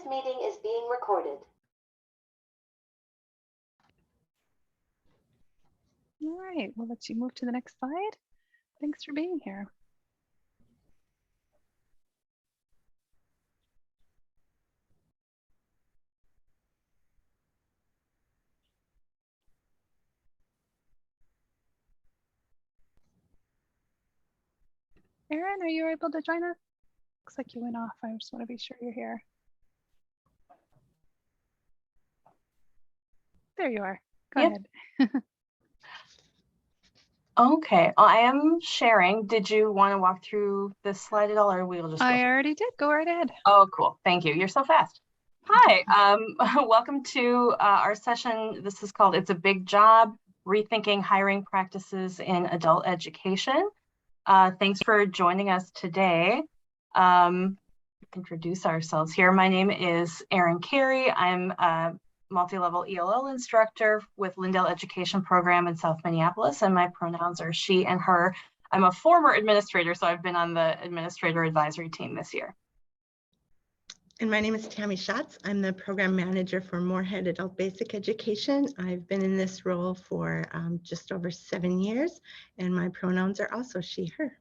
meeting is being recorded. All right, we'll let you move to the next slide. Thanks for being here. Erin, are you able to join us? Looks like you went off. I just want to be sure you're here. There you are. Go ahead. Okay, I am sharing. Did you want to walk through this slide at all, or we'll just go? I already did. Go right ahead. Oh, cool. Thank you. You're so fast. Hi, welcome to our session. This is called It's a Big Job, Rethinking Hiring Practices in Adult Education. Thanks for joining us today. Introduce ourselves here. My name is Erin Cary. I'm a multi-level ELL instructor with Lyndale Education Program in South Minneapolis, and my pronouns are she and her. I'm a former administrator, so I've been on the administrator advisory team this year. And my name is Tammy Schatz. I'm the program manager for Moorhead Adult Basic Education. I've been in this role for just over 7 years, and my pronouns are also she, her.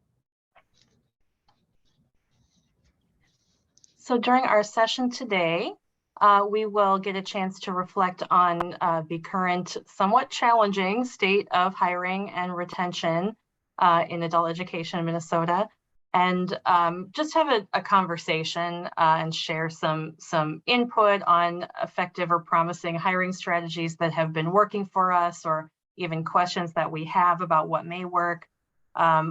So during our session today, we will get a chance to reflect on the current somewhat challenging state of hiring and retention in adult education in Minnesota, and just have a conversation and share some input on effective or promising hiring strategies that have been working for us, or even questions that we have about what may work,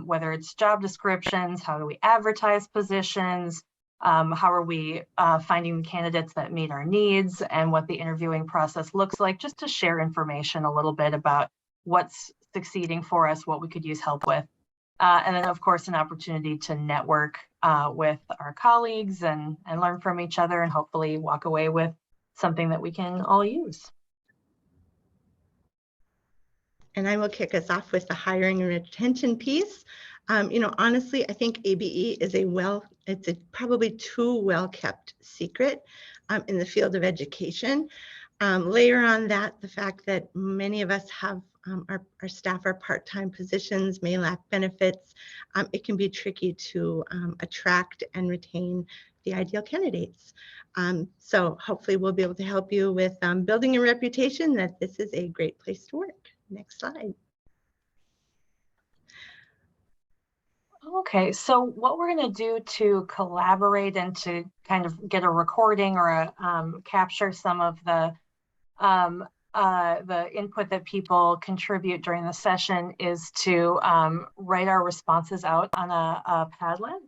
whether it's job descriptions, how do we advertise positions, how are we finding the candidates that meet our needs, and what the interviewing process looks like, just to share information a little bit about what's succeeding for us, what we could use help with. And then, of course, an opportunity to network with our colleagues and learn from each other, and hopefully walk away with something that we can all use. And I will kick us off with the hiring and retention piece. Honestly, I think ABE is it's probably too well-kept secret in the field of education. Layer on that the fact that many of us have our staff are part-time positions, may lack benefits. It can be tricky to attract and retain the ideal candidates. So hopefully we'll be able to help you with building a reputation that this is a great place to work. Next slide. Okay, so what we're going to do to collaborate and to kind of get a recording or capture some of the input that people contribute during the session is to write our responses out on a Padlet.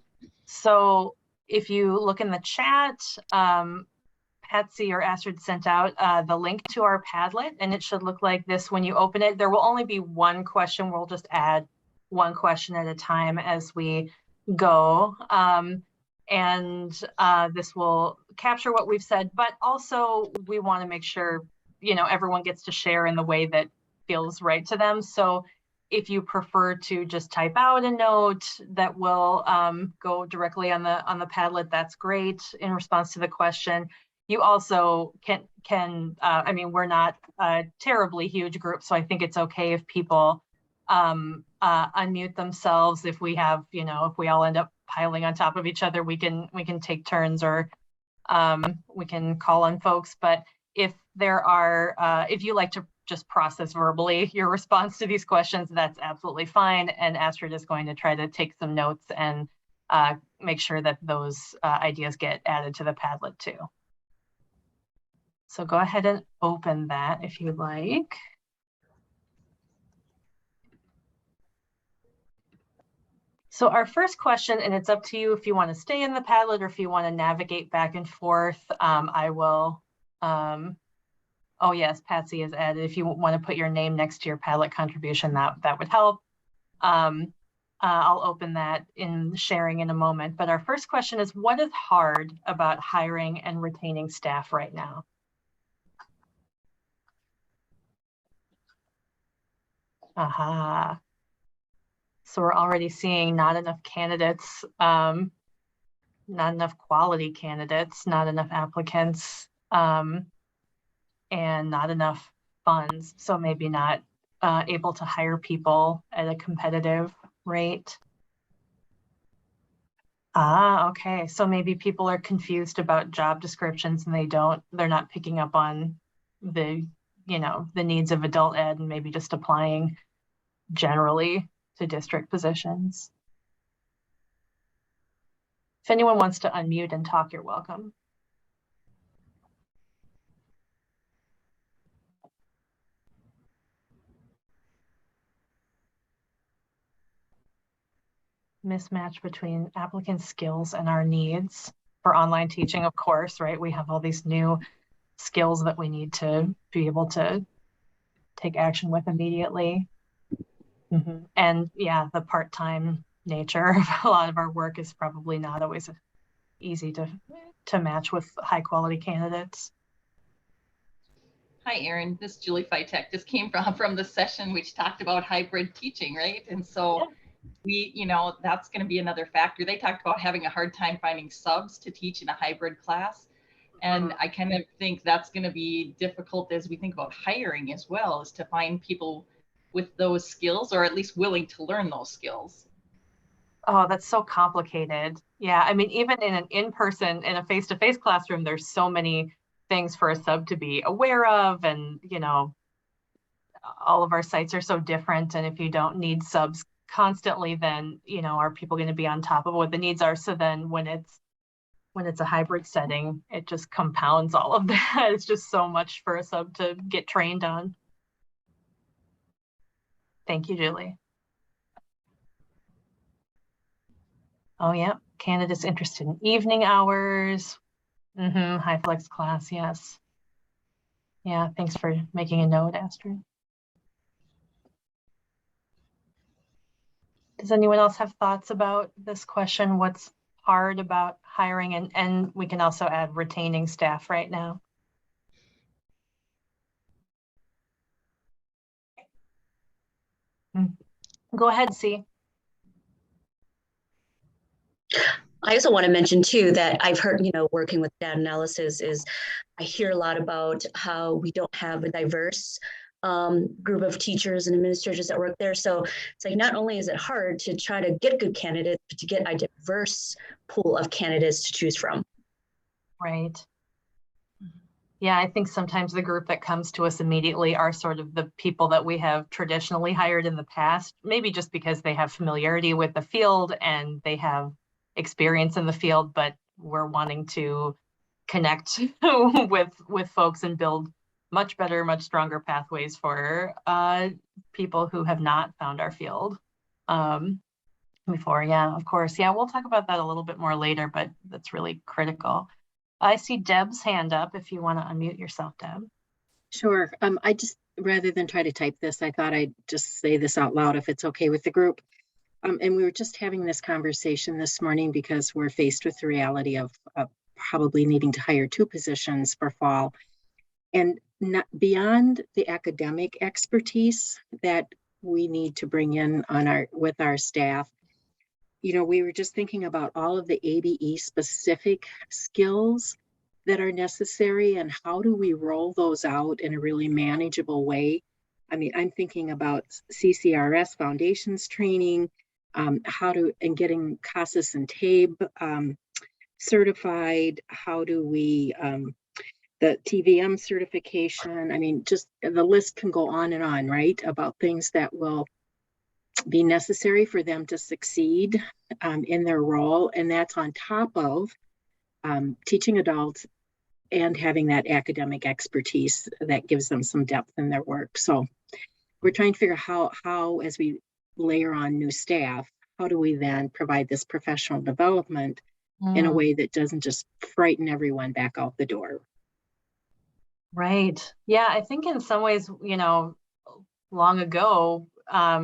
So if you look in the chat, Patsy or Astrid sent out the link to our Padlet, and it should look like this when you open it. There will only be one question. We'll just add one question at a time as we go. This will capture what we've said, but also we want to make sure, everyone gets to share in the way that feels right to them. So if you prefer to just type out a note that will go directly on the Padlet, that's great in response to the question. You also can we're not a terribly huge group, so I think it's okay if people unmute themselves. If we have, if we all end up piling on top of each other, we can take turns, or we can call on folks. But if there are, if you like to just process verbally your response to these questions, that's absolutely fine. And Astrid is going to try to take some notes and make sure that those ideas get added to the Padlet too. So go ahead and open that if you'd like. So our first question, and it's up to you if you want to stay in the Padlet or if you want to navigate back and forth. I will, oh yes, Patsy is added. If you want to put your name next to your Padlet contribution, that would help. I'll open that in sharing in a moment. But our first question is, what is hard about hiring and retaining staff right now? Aha. So we're already seeing not enough candidates. not enough quality candidates, not enough applicants, and not enough funds. So maybe not able to hire people at a competitive rate. Ah, okay. So maybe people are confused about job descriptions and they're not picking up on the, the needs of adult ed and maybe just applying generally to district positions. If anyone wants to unmute and talk, you're welcome. Mismatch between applicant skills and our needs for online teaching, of course, right? We have all these new skills that we need to be able to take action with immediately. Mm-hmm. And yeah, the part-time nature of a lot of our work is probably not always easy to match with high quality candidates. Hi, Erin. This is Julie Fitek. This came from the session which talked about hybrid teaching, right? And so yeah. That's going to be another factor. They talked about having a hard time finding subs to teach in a hybrid class. And I kind of think that's going to be difficult as we think about hiring as well, is to find people with those skills, or at least willing to learn those skills. Oh, that's so complicated. Yeah, I mean, even in an in-person, in a face-to-face classroom, there's so many things for a sub to be aware of, and all of our sites are so different. And if you don't need subs constantly, then are people going to be on top of what the needs are? So then when it's a hybrid setting, it just compounds all of that. It's just so much for a sub to get trained on. Thank you, Julie. Oh yeah, candidates interested in evening hours. High flex class, yes. Yeah, thanks for making a note, Astrid. Does anyone else have thoughts about this question? What's hard about hiring? And we can also add retaining staff right now. Go ahead, C. I also want to mention too that I've heard, working with data analysis is I hear a lot about how we don't have a diverse group of teachers and administrators that work there. So it's like, not only is it hard to try to get good candidates, but to get a diverse pool of candidates to choose from. Right. Yeah, I think sometimes the group that comes to us immediately are sort of the people that we have traditionally hired in the past, maybe just because they have familiarity with the field and they have experience in the field, but we're wanting to connect with folks and build much better, much stronger pathways for people who have not found our field before. Yeah, of course. Yeah, we'll talk about that a little bit more later, but that's really critical. I see Deb's hand up if you want to unmute yourself, Deb. Sure. I just, rather than try to type this, I thought I'd just say this out loud if it's okay with the group. And we were just having this conversation this morning because we're faced with the reality of probably needing to hire 2 positions for fall. And not beyond the academic expertise that we need to bring in with our staff, we were just thinking about all of the ABE specific skills that are necessary and how do we roll those out in a really manageable way. I mean, I'm thinking about CCRS foundations training, getting CASAS and TABE certified. How do we, the TVM certification, I mean, just the list can go on and on, right? About things that will be necessary for them to succeed in their role. And that's on top of teaching adults and having that academic expertise that gives them some depth in their work. So we're trying to figure out how, as we layer on new staff, how do we then provide this professional development in a way that doesn't just frighten everyone back out the door? Right. Yeah, I think in some ways, long ago,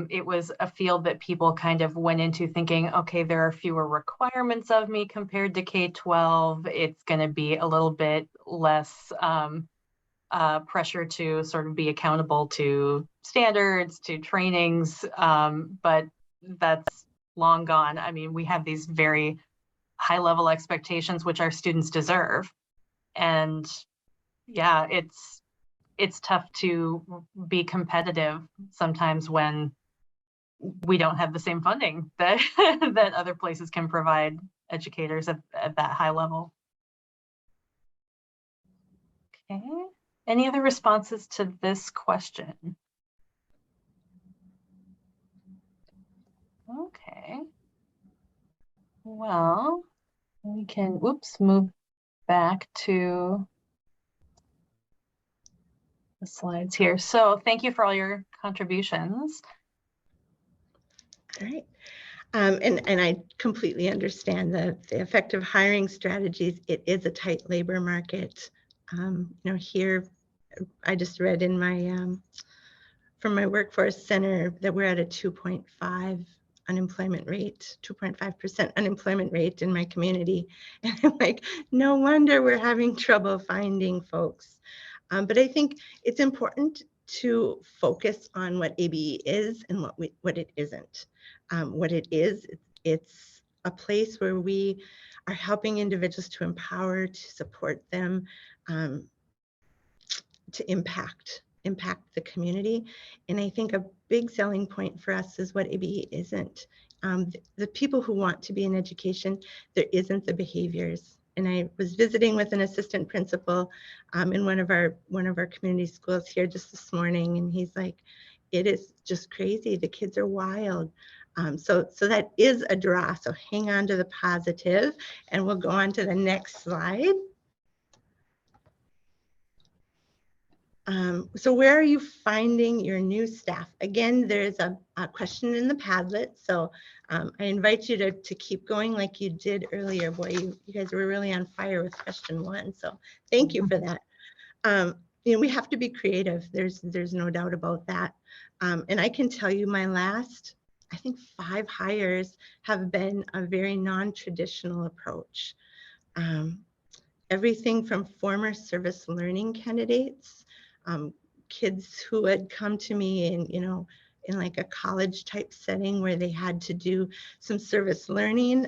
it was a field that people kind of went into thinking, okay, there are fewer requirements of me compared to K-12. It's going to be a little bit less pressure to sort of be accountable to standards, to trainings, but that's long gone. I mean, we have these very high level expectations, which our students deserve. And yeah, it's tough to be competitive sometimes when we don't have the same funding that that other places can provide educators at that high level. Okay, any other responses to this question? Okay, well, we can, move back to the slides here. So thank you for all your contributions. All right. And I completely understand the effective hiring strategies. It is a tight labor market. You know, here, I just read in my, from my workforce center that we're at a 2.5 unemployment rate, 2.5% unemployment rate in my community. And I'm like, no wonder we're having trouble finding folks. But I think it's important to focus on what ABE is and what it isn't. What it is, it's a place where we are helping individuals to empower, to support them, to impact the community. And I think a big selling point for us is what ABE isn't. The people who want to be in education, there isn't the behaviors. And I was visiting with an assistant principal in one of our community schools here just this morning, and he's like, it is just crazy. The kids are wild. So that is a draw. So hang on to the positive, and we'll go on to the next slide. So where are you finding your new staff? Again, there's a question in the Padlet. So I invite you to keep going like you did earlier. Boy, you guys were really on fire with question 1. So thank you for that. You know, we have to be creative. There's no doubt about that. And I can tell you my last, I think 5 hires have been a very non-traditional approach. Everything from former service learning candidates, kids who had come to me in, you know, in like a college type setting where they had to do some service learning,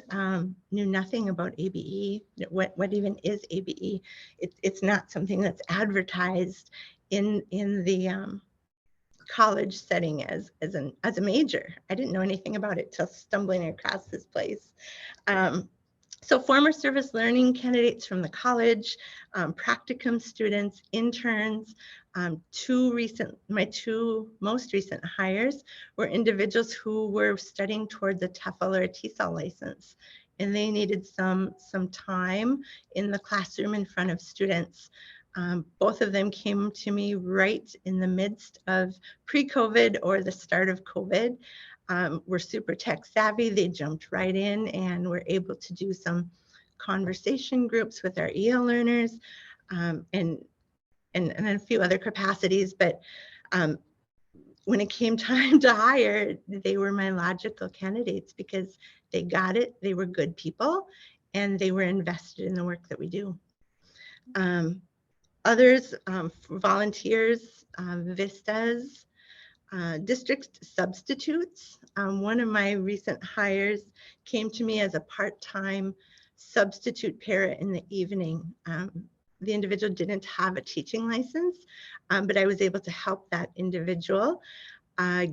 knew nothing about ABE. What even is ABE? It's not something that's advertised in the college setting as a major. I didn't know anything about it till stumbling across this place. So former service learning candidates from the college, practicum students, interns, my 2 most recent hires were individuals who were studying towards a TEFL or a TESOL license, and they needed some time in the classroom in front of students. Both of them came to me right in the midst of pre-COVID or the start of COVID. We're super tech savvy. They jumped right in and were able to do some conversation groups with our EL learners and a few other capacities. But when it came time to hire, they were my logical candidates because they got it. They were good people and they were invested in the work that we do. Others, volunteers, vistas, district substitutes. One of my recent hires came to me as a part-time substitute para in the evening. The individual didn't have a teaching license, but I was able to help that individual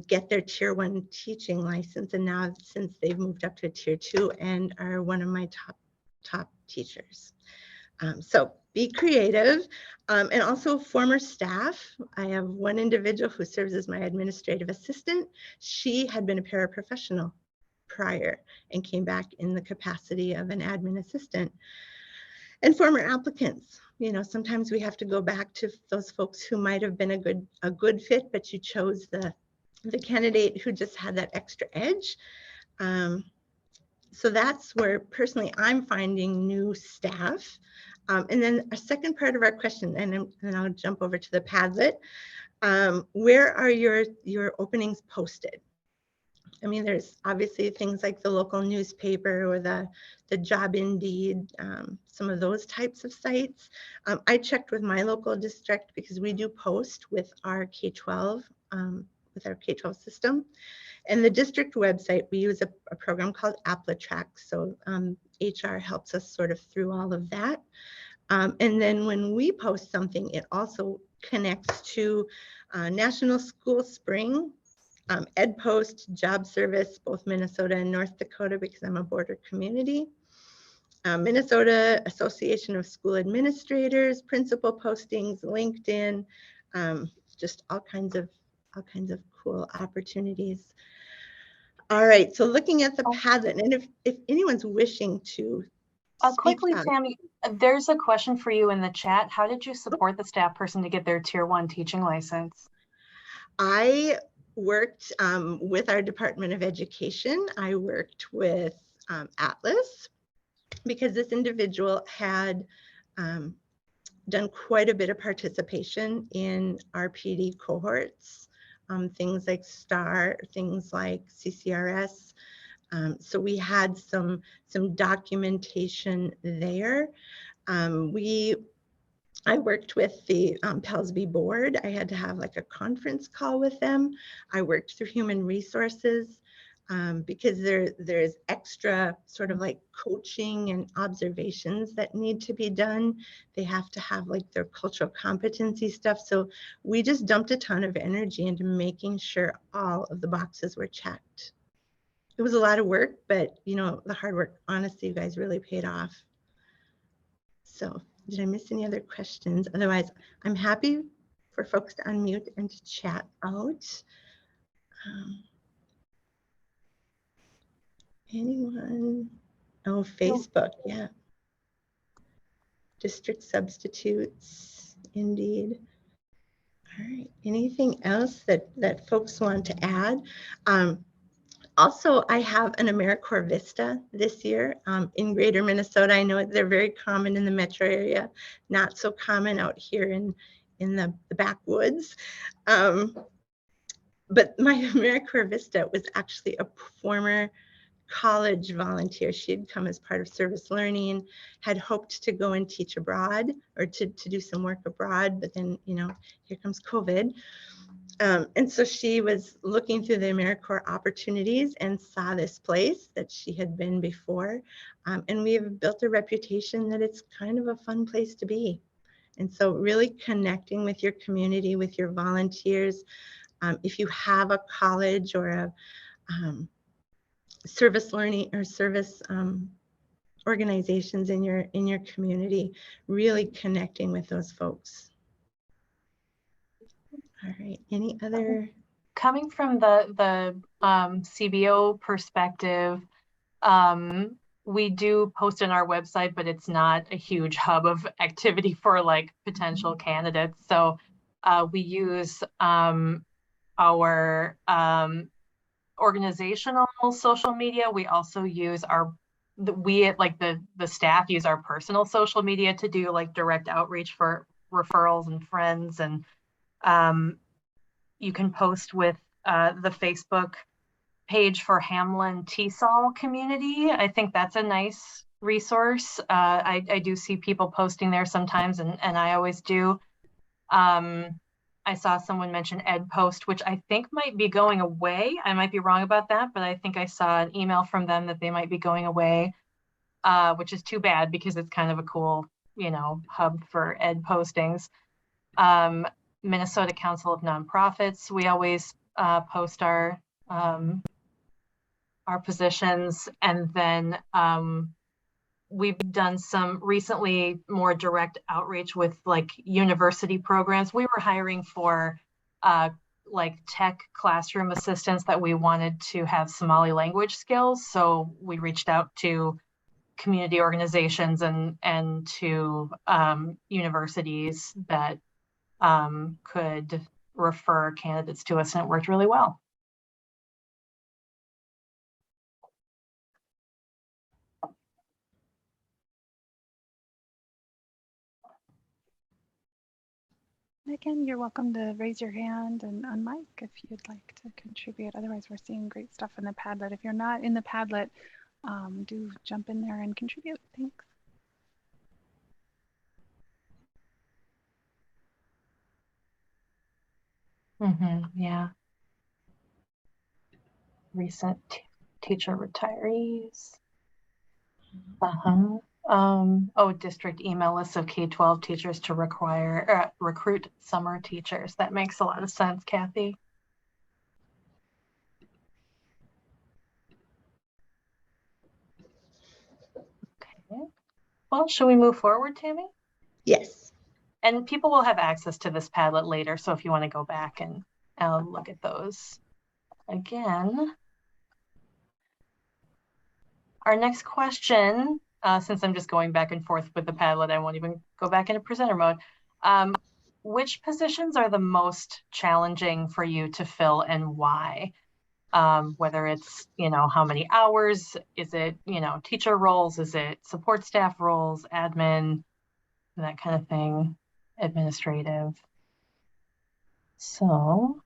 get their tier 1 teaching license. And now since they've moved up to a tier 2 and are one of my top teachers. So be creative, and also former staff. I have one individual who serves as my administrative assistant. She had been a paraprofessional prior and came back in the capacity of an admin assistant. And former applicants, you know, sometimes we have to go back to those folks who might have been a good fit, but you chose the candidate who just had that extra edge. So that's where personally I'm finding new staff. And then a second part of our question, and then I'll jump over to the Padlet. Where are your openings posted? I mean, there's obviously things like the local newspaper or the job Indeed, some of those types of sites. I checked with my local district because we do post with our K-12, system. And the district website, we use a program called Track. So HR helps us sort of through all of that. And then when we post something, it also connects to National School Spring, Ed Post, Job Service, both Minnesota and North Dakota, because I'm a border community. Minnesota Association of School Administrators, principal postings, LinkedIn, just all kinds of cool opportunities. All right, so looking at the Padlet, and if anyone's wishing to quickly, Tammy, there's a question for you in the chat. How did you support the staff person to get their Tier 1 teaching license? I worked with our Department of Education. I worked with Atlas, because this individual had done quite a bit of participation in our PD cohorts, things like STAR, things like CCRS. So we had some documentation there. I worked with the Pelsby board. I had to have like a conference call with them. I worked through human resources because there's extra sort of like coaching and observations that need to be done. They have to have like their cultural competency stuff. So we just dumped a ton of energy into making sure all of the boxes were checked. It was a lot of work, but you know, the hard work, honestly, you guys really paid off. So did I miss any other questions? Otherwise, I'm happy for folks to unmute and to chat out. Anyone? Oh, Facebook, yeah. District substitutes, indeed. All right, anything else that folks want to add? Also, I have an AmeriCorps Vista this year in Greater Minnesota. I know they're very common in the metro area, not so common out here in the backwoods. But my AmeriCorps Vista was actually a former college volunteer. She had come as part of service learning, had hoped to go and teach abroad or to do some work abroad, but then, you know, here comes COVID. And so she was looking through the AmeriCorps opportunities and saw this place that she had been before. And we have built a reputation that it's kind of a fun place to be. And so really connecting with your community, with your volunteers. If you have a college or a service learning or service organizations in your community, really connecting with those folks. All right, any other? Coming from the CBO perspective, we do post on our website, but it's not a huge hub of activity for like potential candidates. So we use our organizational social media. We also use the staff use our personal social media to do like direct outreach for referrals and friends. And you can post with the Facebook page for Hamlin TESOL community. I think that's a nice resource. I do see people posting there sometimes, and I always do. I saw someone mention Ed Post, which I think might be going away. I might be wrong about that, but I think I saw an email from them that they might be going away, which is too bad because it's kind of a cool, you know, hub for Ed postings. Minnesota Council of Nonprofits, we always post our positions, and then we've done some recently more direct outreach with like university programs. We were hiring for like tech classroom assistants that we wanted to have Somali language skills. So we reached out to community organizations and to universities that could refer candidates to us, and it worked really well. Again, you're welcome to raise your hand and unmic if you'd like to contribute. Otherwise, we're seeing great stuff in the Padlet. If you're not in the Padlet, do jump in there and contribute. Thanks. Yeah. Recent teacher retirees. District email lists of K-12 teachers to recruit summer teachers. That makes a lot of sense, Kathy. Okay. Well, should we move forward, Tammy? Yes. And people will have access to this Padlet later, so if you want to go back and look at those again. Our next question, since I'm just going back and forth with the Padlet, I won't even go back into presenter mode. Which positions are the most challenging for you to fill and why? Whether it's, how many hours, is it, teacher roles, is it support staff roles, admin, that kind of thing, administrative. So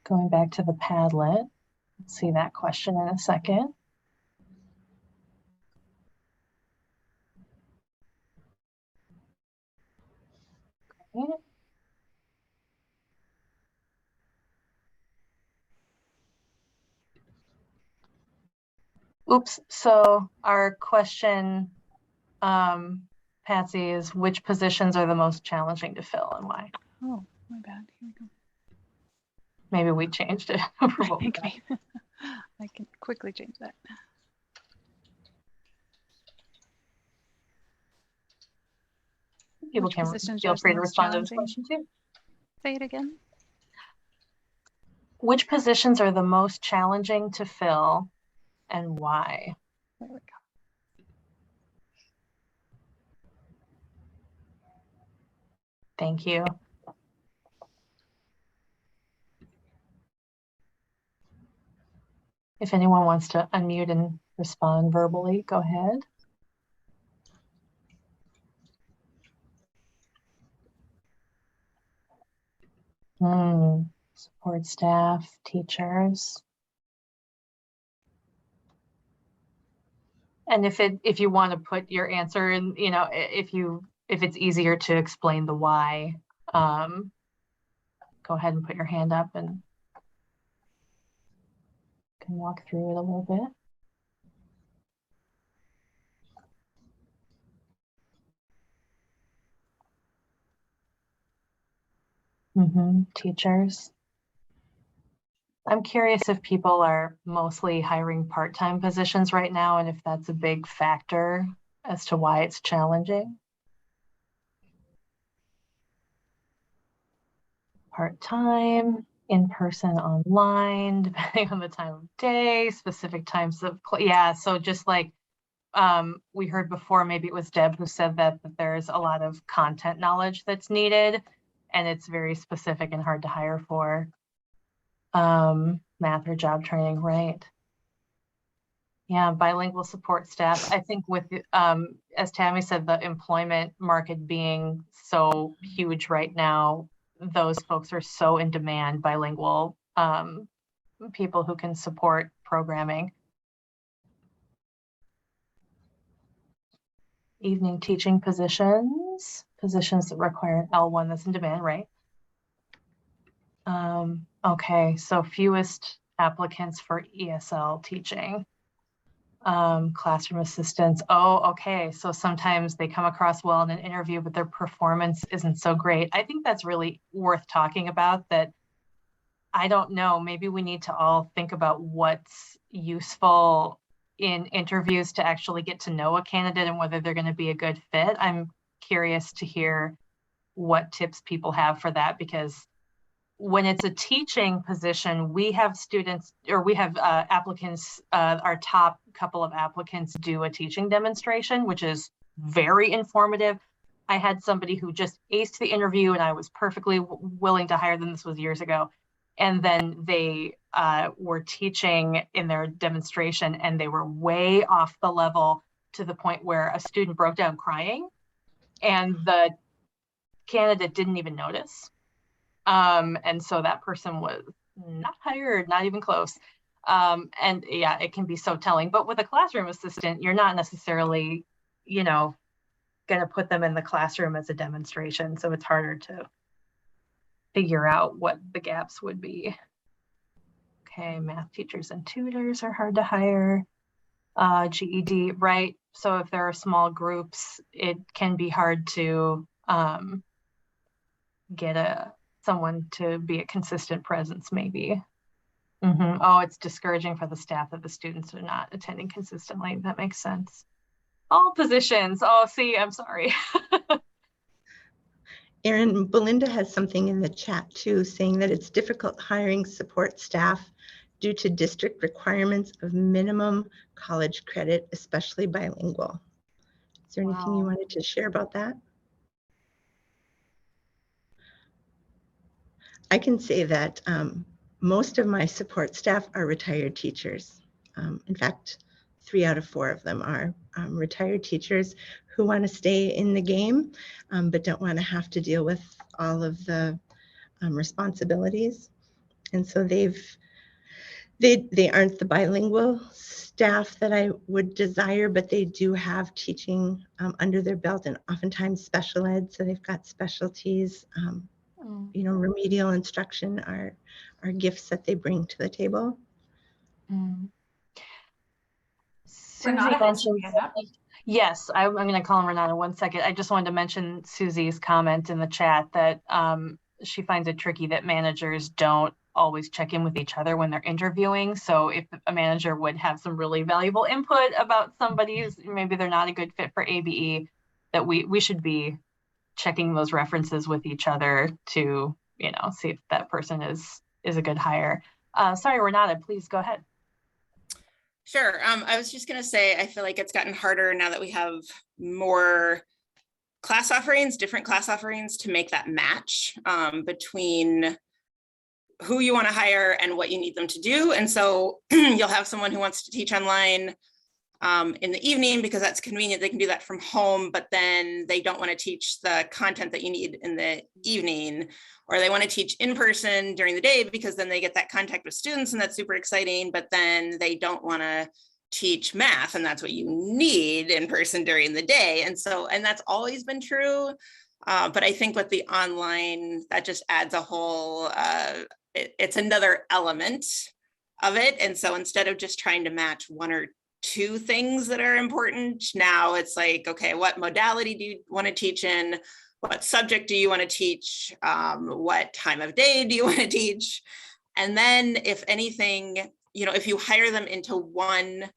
going back to the Padlet, let's see that question in a second. Okay. Oops, so our question, Patsy, is which positions are the most challenging to fill and why? Oh, my bad. Here we go. Maybe we changed it. Okay. I can quickly change that. People Which can positions feel are free to most respond to this challenging? question too. Say it again. Which positions are the most challenging to fill and why? There we go. Thank you. If anyone wants to unmute and respond verbally, go ahead. Support staff, teachers. And if you want to put your answer in, if it's easier to explain the why, go ahead and put your hand up and can walk through it a little bit. Teachers. I'm curious if people are mostly hiring part-time positions right now and if that's a big factor as to why it's challenging. Part-time, in-person, online, depending on the time of day, specific times of, so just like we heard before, maybe it was Deb who said that there's a lot of content knowledge that's needed and it's very specific and hard to hire for. Math or job training, right? Yeah, bilingual support staff. I think with, as Tammy said, the employment market being so huge right now, those folks are so in demand, bilingual people who can support programming. Evening teaching positions that require an L1 that's in demand, right? Okay, so fewest applicants for ESL teaching. Classroom assistants. Oh, okay. So sometimes they come across well in an interview, but their performance isn't so great. I think that's really worth talking about. That I don't know, maybe we need to all think about what's useful in interviews to actually get to know a candidate and whether they're going to be a good fit. I'm curious to hear what tips people have for that, because when it's a teaching position, we have students, or we have applicants, our top couple of applicants do a teaching demonstration, which is very informative. I had somebody who just aced the interview and I was perfectly willing to hire them. This was years ago. And then they were teaching in their demonstration and they were way off the level to the point where a student broke down crying and the candidate didn't even notice. And so that person was not hired, not even close. And yeah, it can be so telling. But with a classroom assistant, you're not necessarily, going to put them in the classroom as a demonstration. So it's harder to figure out what the gaps would be. Okay, math teachers and tutors are hard to hire. GED, right? So if there are small groups, it can be hard to get someone to be a consistent presence, maybe. Oh, it's discouraging for the staff that the students are not attending consistently. That makes sense. All positions. Oh, see, I'm sorry. Erin, Belinda has something in the chat too, saying that it's difficult hiring support staff due to district requirements of minimum college credit, especially bilingual. Is there anything you wanted to share about that? I can say that most of my support staff are retired teachers. In fact, 3 out of 4 of them are retired teachers who want to stay in the game, but don't want to have to deal with all of the responsibilities. And so they aren't the bilingual staff that I would desire, but they do have teaching under their belt, and oftentimes special ed. So they've got specialties. You know, remedial instruction are gifts that they bring to the table. Susie mentioned, yes, I'm going to call him Renata 1 second. I just wanted to mention Susie's comment in the chat that she finds it tricky that managers don't always check in with each other when they're interviewing. So if a manager would have some really valuable input about somebody who's maybe they're not a good fit for ABE, that we should be checking those references with each other to, you know, see if that person is a good hire. Sorry, Renata, please go ahead. Sure. I was just going to say, I feel like it's gotten harder now that we have more class offerings, different class offerings, to make that match between who you want to hire and what you need them to do. And so you'll have someone who wants to teach online in the evening because that's convenient. They can do that from home, but then they don't want to teach the content that you need in the evening, or they want to teach in person during the day because then they get that contact with students and that's super exciting, but then they don't want to teach math and that's what you need in person during the day. And so, and that's always been true. But I think with the online, that just adds a whole, it's another element of it. And so instead of just trying to match 1 or 2 things that are important, now it's like, okay, what modality do you want to teach in? What subject do you want to teach? What time of day do you want to teach? And then if anything, you know, if you hire them into one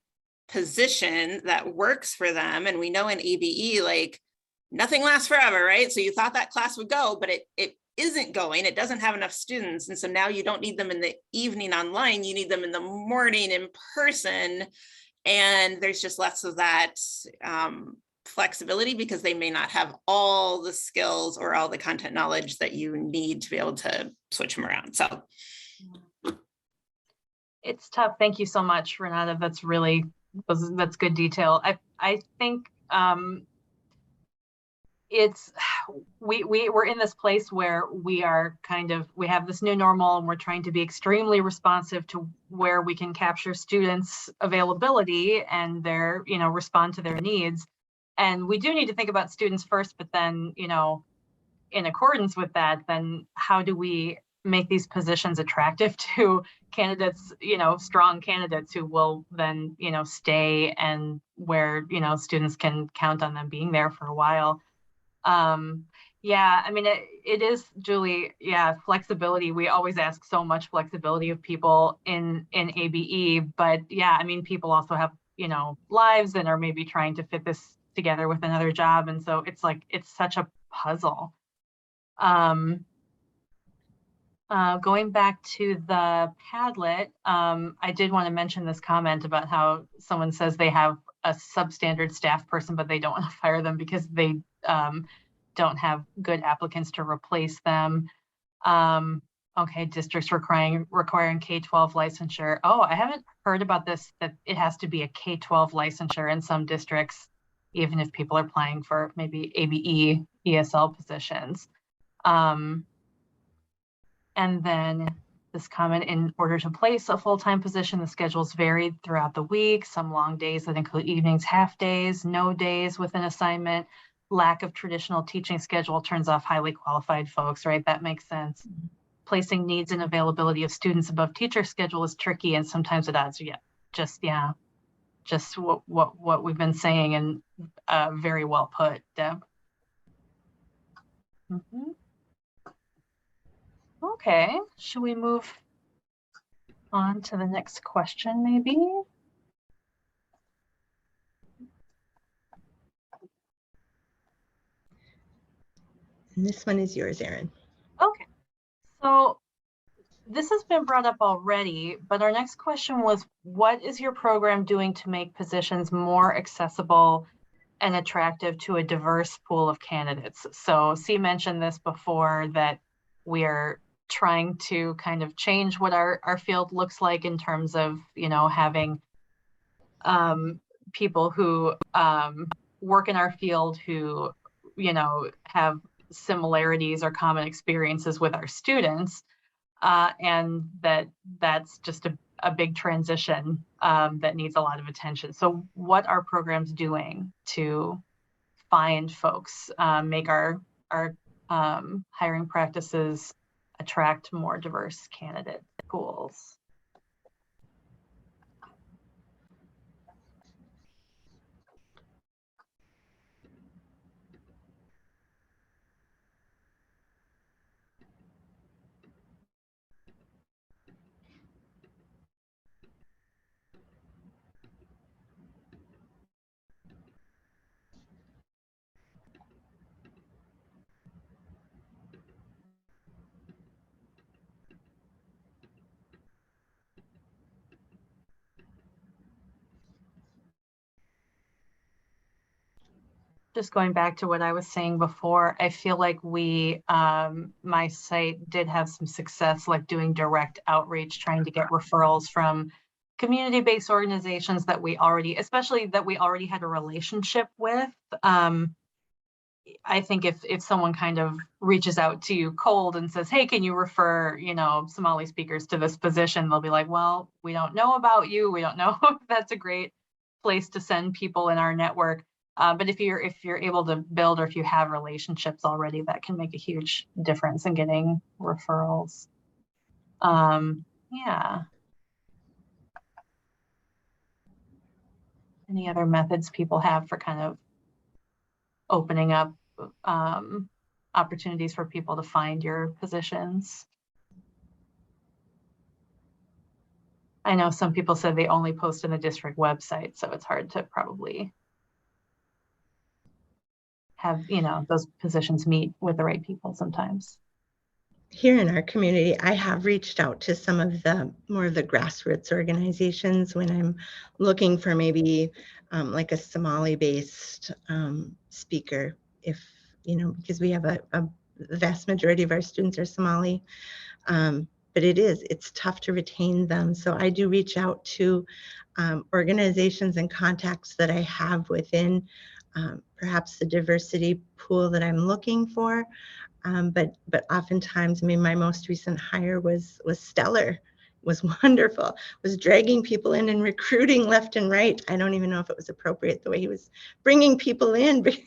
position that works for them, and we know in ABE, like nothing lasts forever, right? So you thought that class would go, but it isn't going, it doesn't have enough students. And so now you don't need them in the evening online, you need them in the morning in person. And there's just less of that flexibility because they may not have all the skills or all the content knowledge that you need to be able to switch them around. So it's tough. Thank you so much, Renata. That's really, that's good detail. I think we're in this place where we are we have this new normal and we're trying to be extremely responsive to where we can capture students' availability and their, you know, respond to their needs. And we do need to think about students first, but then, you know, in accordance with that, then how do we make these positions attractive to candidates, you know, strong candidates who will then, you know, stay, and where, you know, students can count on them being there for a while. Yeah, I mean, it is, Julie, yeah, flexibility. We always ask so much flexibility of people in ABE, but yeah, I mean, people also have, you know, lives and are maybe trying to fit this together with another job. And so it's like, it's such a puzzle. Going back to the Padlet, I did want to mention this comment about how someone says they have a substandard staff person, but they don't want to fire them because they don't have good applicants to replace them. Okay, districts requiring K-12 licensure. Oh, I haven't heard about this, that it has to be a K-12 licensure in some districts, even if people are applying for maybe ABE, ESL positions. And then this comment, in order to place a full-time position, the schedule's varied throughout the week. Some long days that include evenings, half days, no days with an assignment. Lack of traditional teaching schedule turns off highly qualified folks, right? That makes sense. Placing needs and availability of students above teacher schedule is tricky, and sometimes at odds, just what we've been saying, and very well put, Deb. Okay, should we move on to the next question maybe? And this one is yours, Erin. Okay, so this has been brought up already, but our next question was, what is your program doing to make positions more accessible and attractive to a diverse pool of candidates? So C mentioned this before, that we are trying to kind of change what our field looks like in terms of, you know, having people who work in our field who, you know, have similarities or common experiences with our students. And that's just a big transition that needs a lot of attention. So what are programs doing to find folks, make our hiring practices attract more diverse candidate pools? Just going back to what I was saying before, I feel like we, my site did have some success, like doing direct outreach, trying to get referrals from community-based organizations that we already, especially that we already had a relationship with. I think if someone kind of reaches out to you cold and says, hey, can you refer, you know, Somali speakers to this position? They'll be like, well, we don't know about you. We don't know if that's a great place to send people in our network. But if you're able to build, or if you have relationships already, that can make a huge difference in getting referrals. Yeah. Any other methods people have for kind of opening up opportunities for people to find your positions? I know some people said they only post in the district website, so it's hard to probably have, you know, those positions meet with the right people sometimes. Here in our community, I have reached out to some of the more of the grassroots organizations when I'm looking for maybe like a Somali-based speaker, if, you know, because we have the vast majority of our students are Somali, but it's tough to retain them. So I do reach out to organizations and contacts that I have within perhaps the diversity pool that I'm looking for. But oftentimes, I mean, my most recent hire was stellar, was wonderful, was dragging people in and recruiting left and right. I don't even know if it was appropriate the way he was bringing people in, but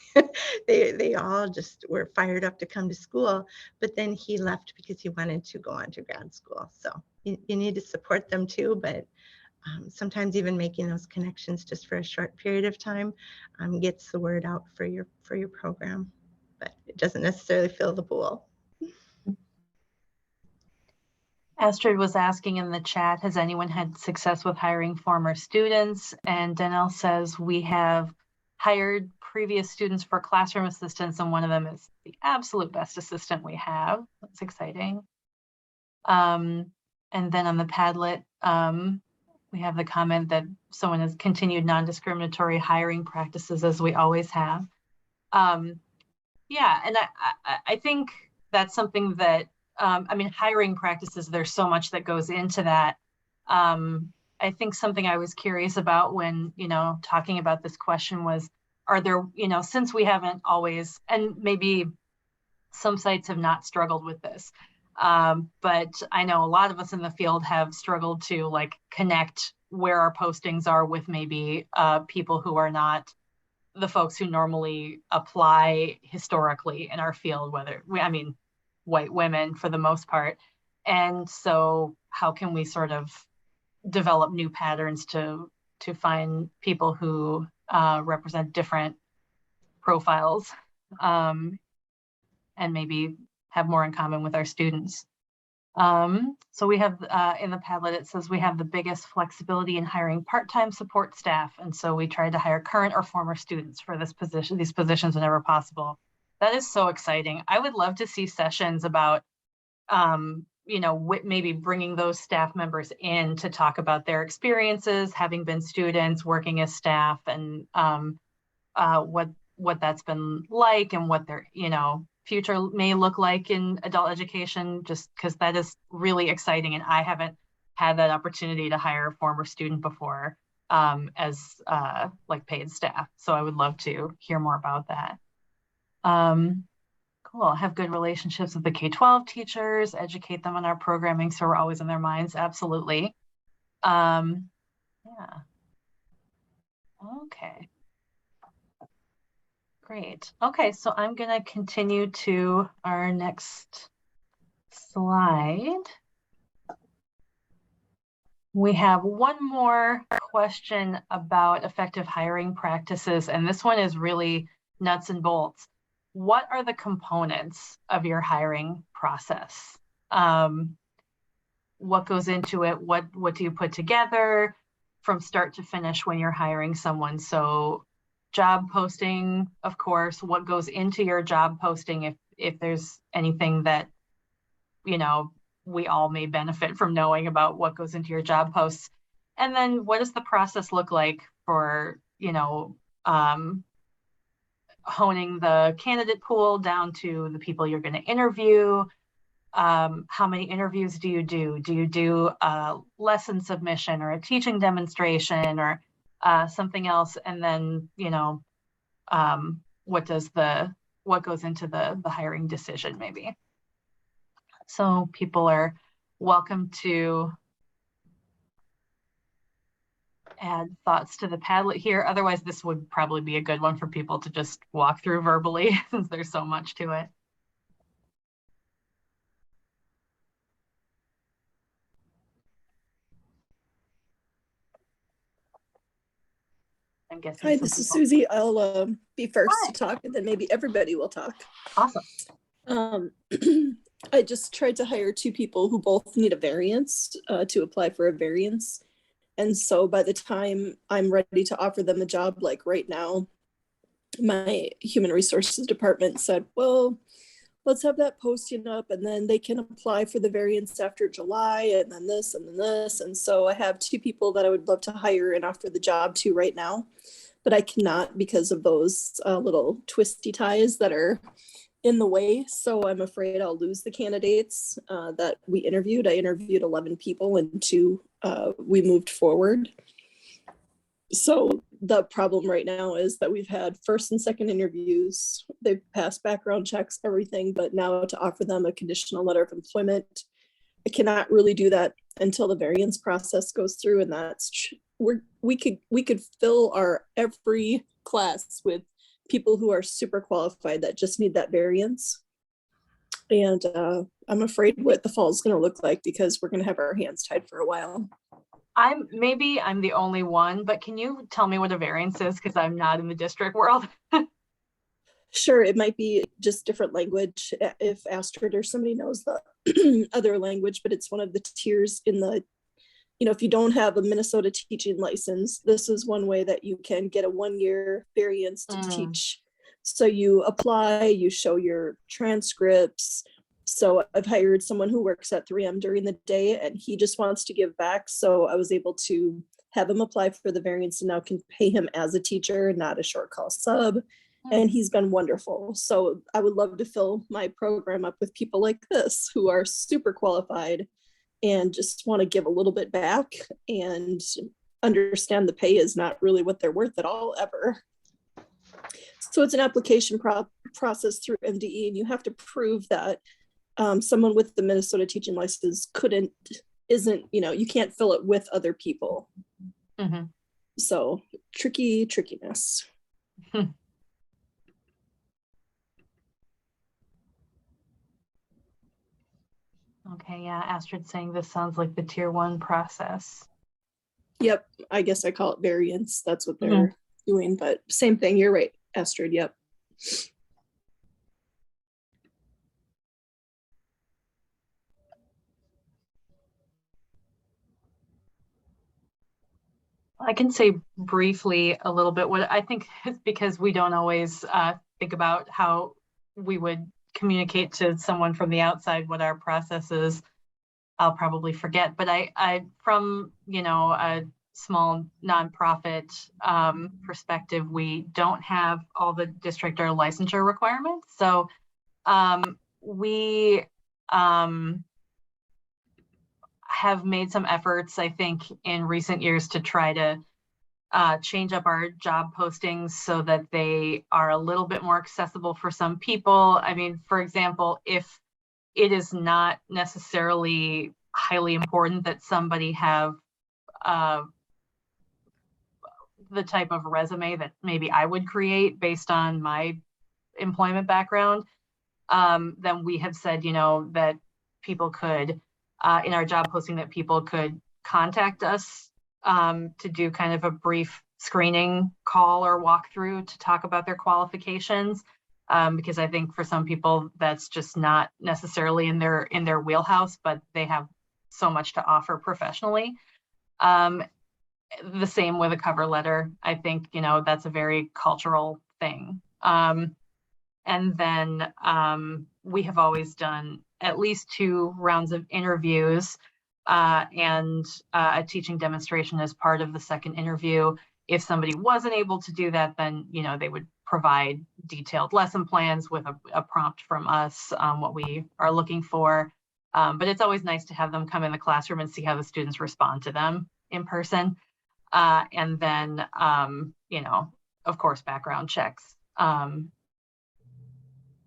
they all just were fired up to come to school. But then he left because he wanted to go on to grad school. So you need to support them too, but sometimes even making those connections just for a short period of time gets the word out for your program, but it doesn't necessarily fill the pool. Astrid was asking in the chat, has anyone had success with hiring former students? And Danelle says, we have hired previous students for classroom assistants, and one of them is the absolute best assistant we have. That's exciting. And then on the Padlet, we have the comment that someone has continued non-discriminatory hiring practices as we always have. Yeah, and I think that's something that, I mean, hiring practices, there's so much that goes into that. I think something I was curious about when, you know, talking about this question was, are there, you know, since we haven't always, and maybe some sites have not struggled with this, but I know a lot of us in the field have struggled to like connect where our postings are with maybe people who are not the folks who normally apply historically in our field, I mean, white women for the most part. And so how can we sort of develop new patterns to to find people who represent different profiles and maybe have more in common with our students. So we have in the Padlet, it says we have the biggest flexibility in hiring part-time support staff. And so we tried to hire current or former students for this position, these positions whenever possible. That is so exciting. I would love to see sessions about, you know, maybe bringing those staff members in to talk about their experiences, having been students, working as staff, and what that's been like and what their, you know, future may look like in adult education, just because that is really exciting. And I haven't had that opportunity to hire a former student before as like paid staff. So I would love to hear more about that. Cool. Have good relationships with the K-12 teachers, educate them on our programming so we're always in their minds. Absolutely. Yeah. Okay. Great. Okay, so I'm going to continue to our next slide. We have one more question about effective hiring practices, and this one is really nuts and bolts. What are the components of your hiring process? What goes into it? What do you put together from start to finish when you're hiring someone? So job posting, of course, what goes into your job posting, if there's anything that, you know, we all may benefit from knowing about what goes into your job posts. And then what does the process look like for, you know, honing the candidate pool down to the people you're going to interview? How many interviews do you do? Do you do a lesson submission or a teaching demonstration or something else? And then, you know, what goes into the hiring decision maybe? So people are welcome to add thoughts to the Padlet here. Otherwise, this would probably be a good one for people to just walk through verbally since there's so much to it. I'm guessing. Hi, this is Susie. I'll be first Hi. to talk, and then maybe everybody will talk. Awesome. I just tried to hire 2 people who both need a variance to apply for a variance. And so by the time I'm ready to offer them a job, like right now, my human resources department said, well, let's have that posting up and then they can apply for the variance after July and then this and then this. And so I have 2 people that I would love to hire and offer the job to right now, but I cannot because of those little twisty ties that are in the way. So I'm afraid I'll lose the candidates that we interviewed. I interviewed 11 people and 2 we moved forward. So the problem right now is that we've had first and second interviews. They've passed background checks, everything, but now to offer them a conditional letter of employment, I cannot really do that until the variance process goes through. And that's we could fill our every class with people who are super qualified that just need that variance. And I'm afraid what the fall is going to look like because we're going to have our hands tied for a while. Maybe I'm the only one, but can you tell me what a variance is? Because I'm not in the district world. Sure, it might be just different language if Astrid or somebody knows the other language, but it's one of the tiers in the, you know, if you don't have a Minnesota teaching license, this is one way that you can get a 1-year variance to teach. So you apply, you show your transcripts. So I've hired someone who works at 3M during the day and he just wants to give back. So I was able to have him apply for the variance and now can pay him as a teacher, not a short call sub. And he's been wonderful. So I would love to fill my program up with people like this who are super qualified and just want to give a little bit back and understand the pay is not really what they're worth at all ever. So it's an application process through MDE and you have to prove that someone with the Minnesota teaching license isn't, you know, you can't fill it with other people. Mm-hmm. So trickiness. Okay, yeah, Astrid saying this sounds like the tier 1 process. Yep, I guess I call it variance. That's what they're doing, but same thing. You're right, Astrid. Yep. I can say briefly a little bit what I think is because we don't always think about how we would communicate to someone from the outside what our process is. I'll probably forget, but I from, you know, a small nonprofit perspective, we don't have all the district or licensure requirements. So we have made some efforts, I think, in recent years to try to change up our job postings so that they are a little bit more accessible for some people. I mean, for example, if it is not necessarily highly important that somebody have the type of resume that maybe I would create based on my employment background, then we have said, you know, that people could, in our job posting, that people could contact us to do kind of a brief screening call or walkthrough to talk about their qualifications. Because I think for some people that's just not necessarily in their wheelhouse, but they have so much to offer professionally. The same with a cover letter. I think, you know, that's a very cultural thing. And then we have always done at least 2 rounds of interviews and a teaching demonstration as part of the second interview. If somebody wasn't able to do that, then, you know, they would provide detailed lesson plans with a prompt from us, what we are looking for. But it's always nice to have them come in the classroom and see how the students respond to them in person. And then, you know, of course, background checks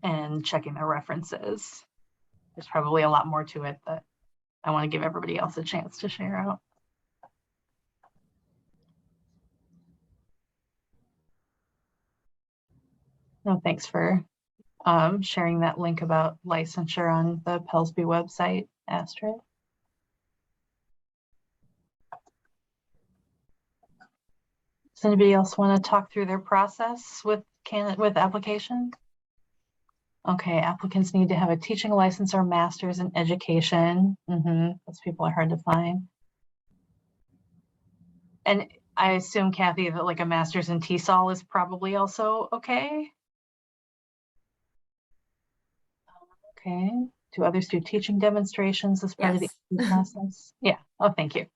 and checking their references. There's probably a lot more to it that I want to give everybody else a chance to share out. No, thanks for sharing that link about licensure on the Pelsby website, Astrid. Does anybody else want to talk through their process with application? Okay, applicants need to have a teaching license or master's in education. Those people are hard to find. And I assume, Kathy, that like a master's in TESOL is probably also okay. Okay. Do others do teaching demonstrations as part of the process? Yeah. Oh, thank you.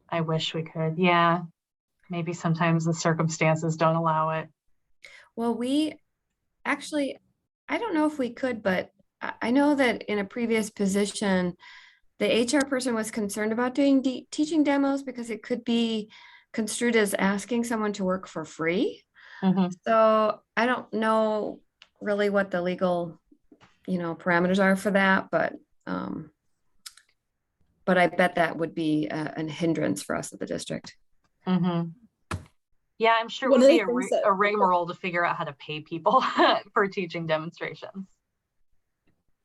I wish we could. Yeah. Maybe sometimes the circumstances don't allow it. Well, we actually, I don't know if we could, but I know that in a previous position, the HR person was concerned about doing teaching demos because it could be construed as asking someone to work for free. So I don't know really what the legal, you know, parameters are for that, but I bet that would be a hindrance for us at the district. Yeah, I'm sure it would be a rigmarole to figure out how to pay people for teaching demonstrations.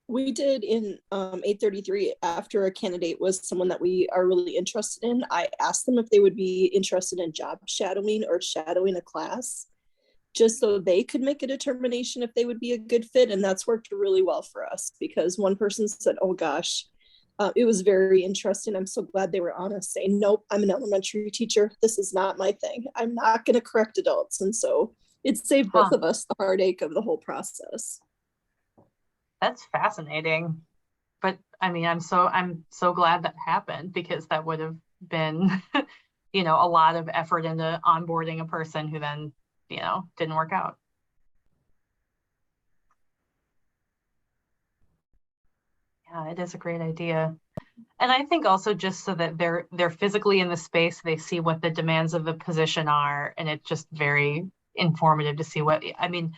We did in 833, after a candidate was someone that we are really interested in, I asked them if they would be interested in job shadowing or shadowing a class, just so they could make a determination if they would be a good fit. And that's worked really well for us because one person said, oh gosh, it was very interesting. I'm so glad they were honest, saying, nope, I'm an elementary teacher. This is not my thing. I'm not going to correct adults. And so it saved both of us the heartache of the whole process. That's fascinating. But I mean, I'm so glad that happened, because that would have been, you know, a lot of effort into onboarding a person who then, you know, didn't work out. Yeah, it is a great idea. And I think also just so that they're physically in the space, they see what the demands of the position are, and it's just very informative to see what, I mean,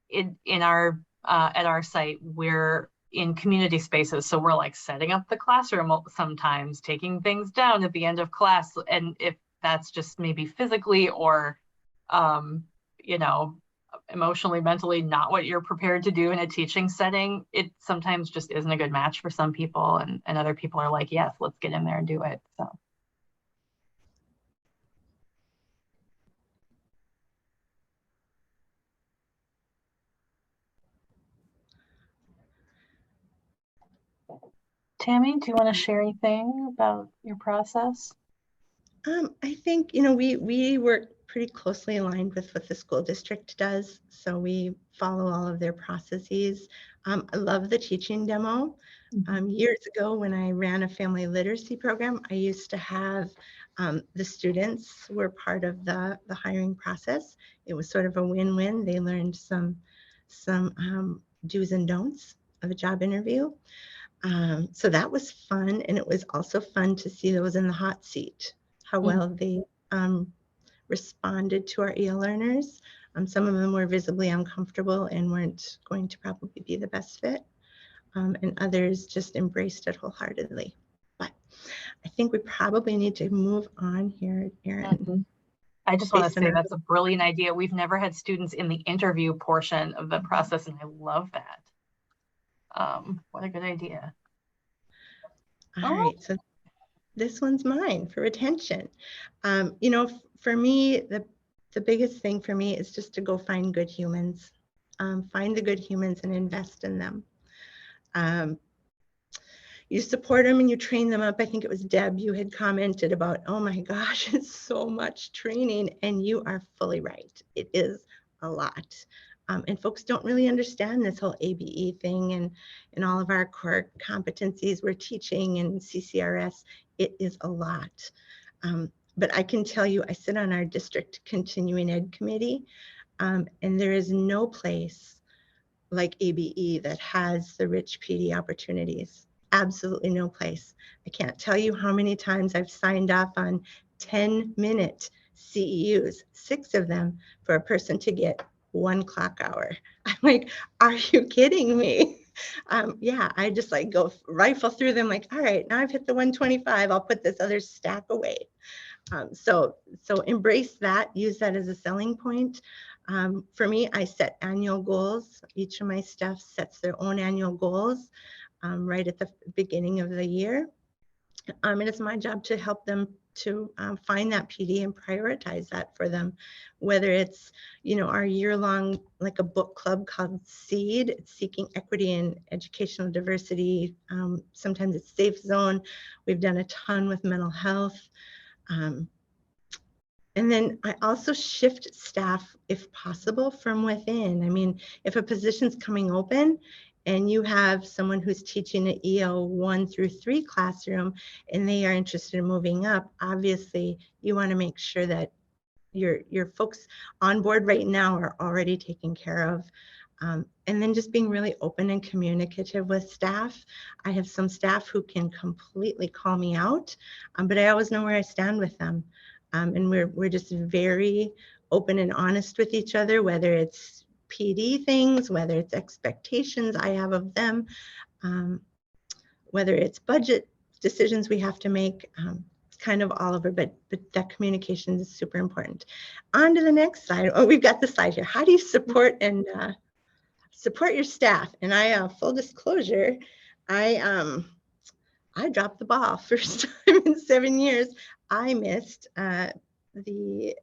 in our at our site, we're in community spaces, so we're like setting up the classroom sometimes, taking things down at the end of class, and if that's just maybe physically or you know, emotionally, mentally not what you're prepared to do in a teaching setting, it sometimes just isn't a good match for some people, and other people are like, yes, let's get in there and do it. So. Tammy, do you want to share anything about your process? I think, you know, we work pretty closely aligned with what the school district does. So we follow all of their processes. I love the teaching demo. Years ago, when I ran a family literacy program, I used to have the students were part of the hiring process. It was sort of a win-win. They learned some do's and don'ts of a job interview. So that was fun. And it was also fun to see those in the hot seat, how well they responded to our learners. Some of them were visibly uncomfortable and weren't going to probably be the best fit. And others just embraced it wholeheartedly. But I think we probably need to move on here, Erin. I just want to say that's a brilliant idea. We've never had students in the interview portion of the process, and I love that. What a good idea. All right, so this one's mine for retention. You know, for me, the biggest thing for me is just to go find good humans. Find the good humans and invest in them. You support them and you train them up. I think it was Deb, you had commented about, oh my gosh, it's so much training, and you are fully right. It is a lot. And folks don't really understand this whole ABE thing and all of our core competencies we're teaching and CCRS. It is a lot. But I can tell you, I sit on our district continuing ed committee, and there is no place like ABE that has the rich PD opportunities. Absolutely no place. I can't tell you how many times I've signed off on 10-minute CEUs, 6 of them for a person to get 1 clock hour. I'm like, are you kidding me? Yeah, I just like go rifle through them like, all right, now I've hit the 125, I'll put this other stack away. So embrace that, use that as a selling point. For me, I set annual goals. Each of my staff sets their own annual goals right at the beginning of the year. And it's my job to help them to find that PD and prioritize that for them. Whether it's, you know, our year-long, like a book club called SEED, it's Seeking Equity and Educational Diversity. Sometimes it's Safe Zone. We've done a ton with mental health. And then I also shift staff, if possible, from within. I mean, if a position's coming open and you have someone who's teaching an EL 1 through 3 classroom and they are interested in moving up, obviously you want to make sure that your folks on board right now are already taken care of. And then just being really open and communicative with staff. I have some staff who can completely call me out, but I always know where I stand with them. And we're just very open and honest with each other, whether it's PD things, whether it's expectations I have of them, whether it's budget decisions we have to make, kind of all over, but that communication is super important. On to the next slide. Oh, we've got the slide here. How do you support and support your staff? And I, full disclosure, I dropped the ball first time in 7 years. I missed the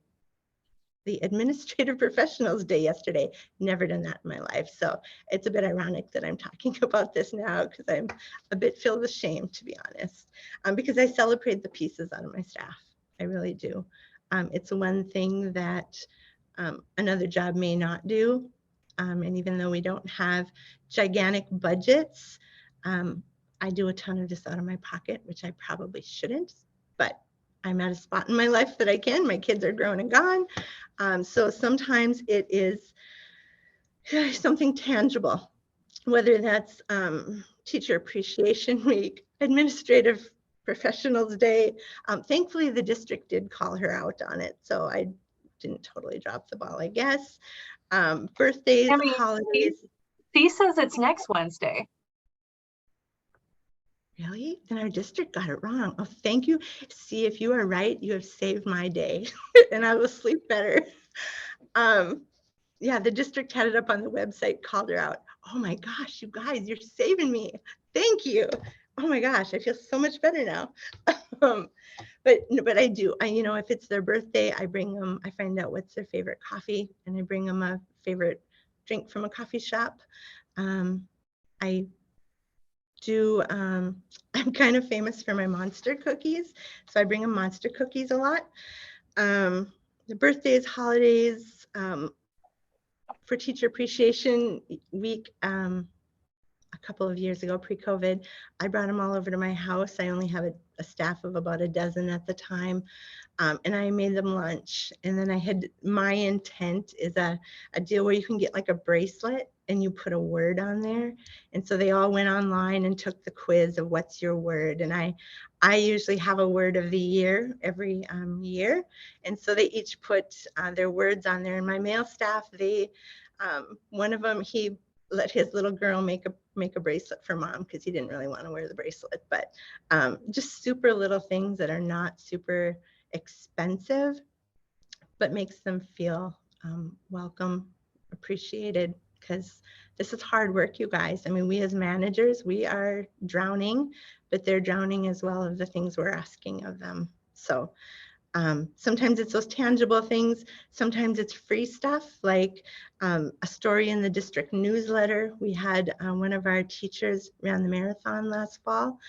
Administrative Professionals Day yesterday. Never done that in my life. So it's a bit ironic that I'm talking about this now because I'm a bit filled with shame, to be honest, because I celebrate the pieces out of my staff. I really do. It's one thing that another job may not do. And even though we don't have gigantic budgets, I do a ton of this out of my pocket, which I probably shouldn't, but I'm at a spot in my life that I can. My kids are grown and gone. So sometimes it is something tangible, whether that's Teacher Appreciation Week, Administrative Professionals Day. Thankfully, the district did call her out on it, so I didn't totally drop the ball, I guess. Birthdays, Tammy, holidays. Fee says it's next Wednesday. Really? Then our district got it wrong. Oh, thank you. See, if you are right, you have saved my day and I will sleep better. yeah, the district had it up on the website, called her out. Oh my gosh, you guys, you're saving me. Thank you. Oh my gosh, I feel so much better now. But I do, you know, if it's their birthday, I bring them, I find out what's their favorite coffee, and I bring them a favorite drink from a coffee shop. I do, I'm kind of famous for my monster cookies, so I bring them monster cookies a lot. The birthdays, holidays, for Teacher Appreciation Week, a couple of years ago, pre-COVID, I brought them all over to my house. I only have a staff of about a dozen at the time. And I made them lunch. And then I had, my intent is a deal where you can get like a bracelet and you put a word on there. And so they all went online and took the quiz of what's your word. And I usually have a word of the year every year. And so they each put their words on there. And my male staff, they, one of them, he let his little girl make a bracelet for mom because he didn't really want to wear the bracelet. But just super little things that are not super expensive, but makes them feel welcome, appreciated, because this is hard work, you guys. I mean, we as managers, we are drowning, but they're drowning as well of the things we're asking of them. So sometimes it's those tangible things. Sometimes it's free stuff, like a story in the district newsletter. We had one of our teachers ran the marathon last fall.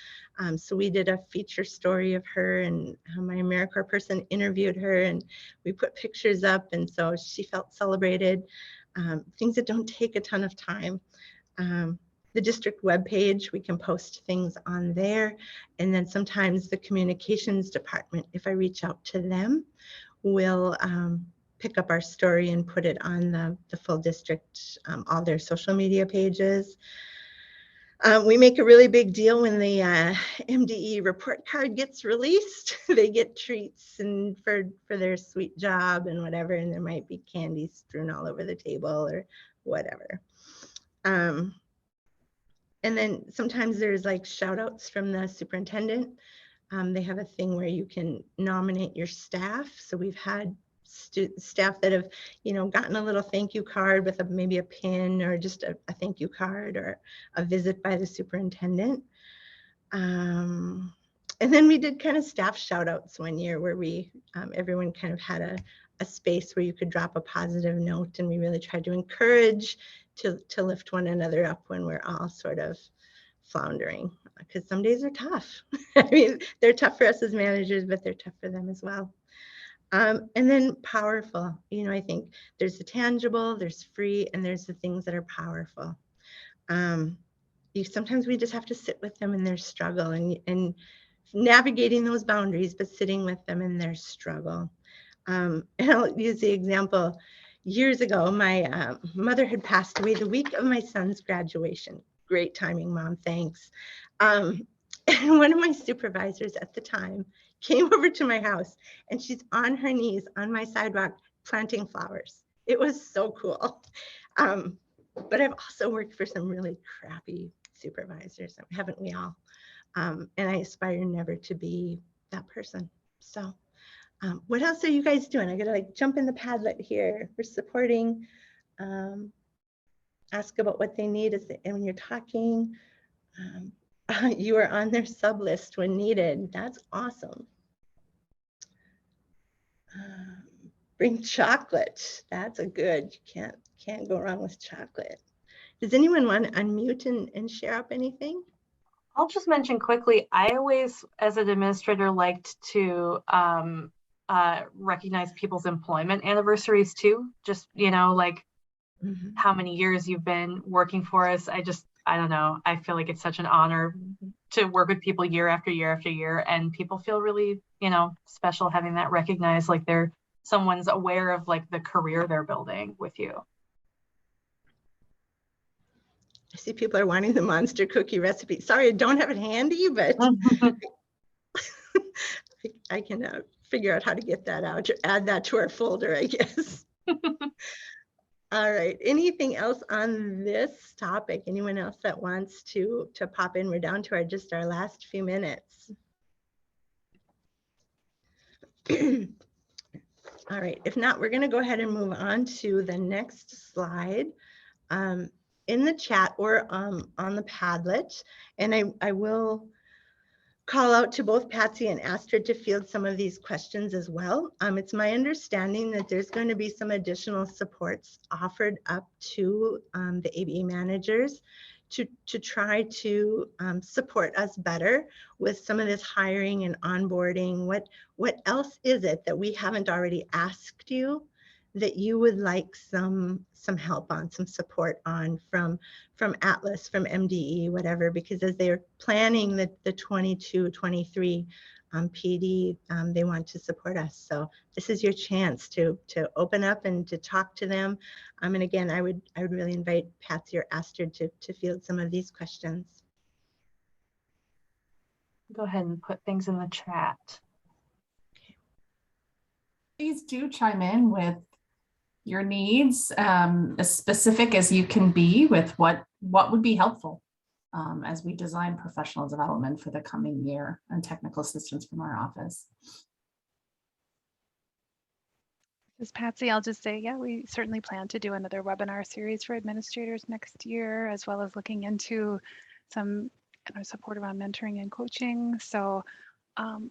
So we did a feature story of her, and my AmeriCorps person interviewed her, and we put pictures up, and so she felt celebrated. Things that don't take a ton of time. The district webpage, we can post things on there. And then sometimes the communications department, if I reach out to them, will pick up our story and put it on the full district, all their social media pages. We make a really big deal when the MDE report card gets released. They get treats and for their sweet job and whatever, and there might be candy strewn all over the table or whatever. And then sometimes there's like shout outs from the superintendent. They have a thing where you can nominate your staff. So we've had staff that have, you know, gotten a little thank you card with maybe a pin or just a thank you card or a visit by the superintendent. And then we did kind of staff shout outs one year where we, everyone kind of had a space where you could drop a positive note, and we really tried to encourage to lift one another up when we're all sort of floundering, because some days are tough. I mean, they're tough for us as managers, but they're tough for them as well. And then powerful, you know, I think there's the tangible, there's free, and there's the things that are powerful. Sometimes we just have to sit with them in their struggle and navigating those boundaries, but sitting with them in their struggle. And I'll use the example. Years ago, my mother had passed away the week of my son's graduation. Great timing, Mom, thanks. And one of my supervisors at the time came over to my house, and she's on her knees on my sidewalk planting flowers. It was so cool. But I've also worked for some really crappy supervisors, haven't we all? And I aspire never to be that person. So. What else are you guys doing? I gotta like jump in the Padlet here. We're supporting, ask about what they need and when you're talking. You are on their sub list when needed. That's awesome. Bring chocolate. That's a good, you can't go wrong with chocolate. Does anyone want to unmute and share up anything? I'll just mention quickly, I always, as an administrator, liked to recognize people's employment anniversaries too. Just, you know, like how many years you've been working for us. I don't know. I feel like it's such an honor to work with people year after year after year, and people feel really, you know, special having that recognized, like someone's aware of like the career they're building with you. I see people are wanting the monster cookie recipe. Sorry, I don't have it handy, but I can figure out how to get that out, or add that to our folder, I guess. All right, anything else on this topic? Anyone else that wants to pop in? We're down to just our last few minutes. All right, if not, we're going to go ahead and move on to the next slide. In the chat or on the Padlet, and I will call out to both Patsy and Astrid to field some of these questions as well. It's my understanding that there's going to be some additional supports offered up to the ABA managers to try to support us better with some of this hiring and onboarding. What else is it that we haven't already asked you that you would like some help on, some support on from Atlas, from MDE, whatever, because as they're planning the 22-23 PD, they want to support us. So this is your chance to open up and to talk to them. And again, I would really invite Patsy or Astrid to field some of these questions. Go ahead and put things in the chat. Please do chime in with your needs, as specific as you can be with what would be helpful as we design professional development for the coming year and technical assistance from our office. This is Patsy. I'll just say, yeah, we certainly plan to do another webinar series for administrators next year, as well as looking into some support around mentoring and coaching. So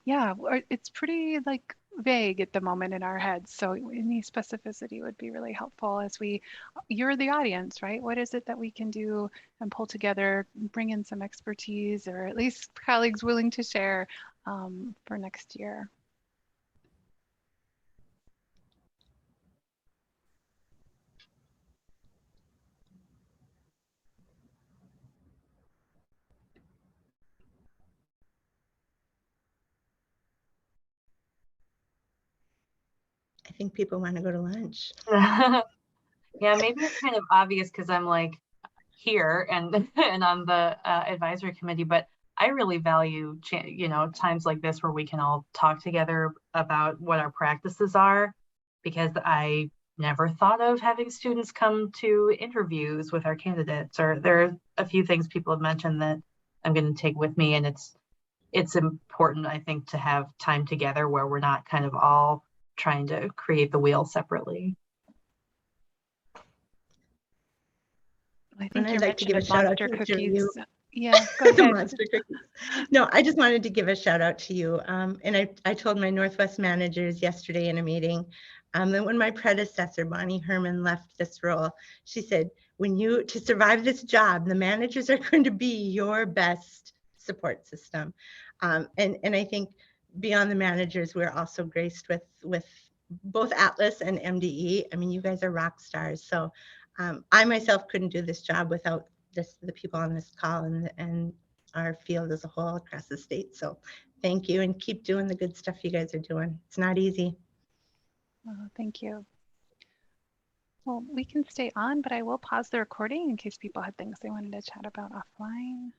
yeah, it's pretty like vague at the moment in our heads. So any specificity would be really helpful as you're the audience, right? What is it that we can do and pull together, bring in some expertise or at least colleagues willing to share for next year. I think people want to go to lunch. Yeah, maybe it's kind of obvious because I'm like here and on the advisory committee, but I really value, times like this where we can all talk together about what our practices are, because I never thought of having students come to interviews with our candidates, or there are a few things people have mentioned that I'm going to take with me. And it's important, I think, to have time together where we're not kind of all trying to create the wheel separately. I think I'd like to give a shout out to cookies. Yeah, go ahead. Monster cookies. No, I just wanted to give a shout out to you. And I told my Northwest managers yesterday in a meeting that when my predecessor, Bonnie Herman, left this role, she said, to survive this job, the managers are going to be your best support system. And I think beyond the managers, we're also graced with both Atlas and MDE. I mean, you guys are rock stars. So I myself couldn't do this job without the people on this call and our field as a whole across the state. So thank you, and keep doing the good stuff you guys are doing. It's not easy. Oh, thank you. Well, we can stay on, but I will pause the recording in case people had things they wanted to chat about offline.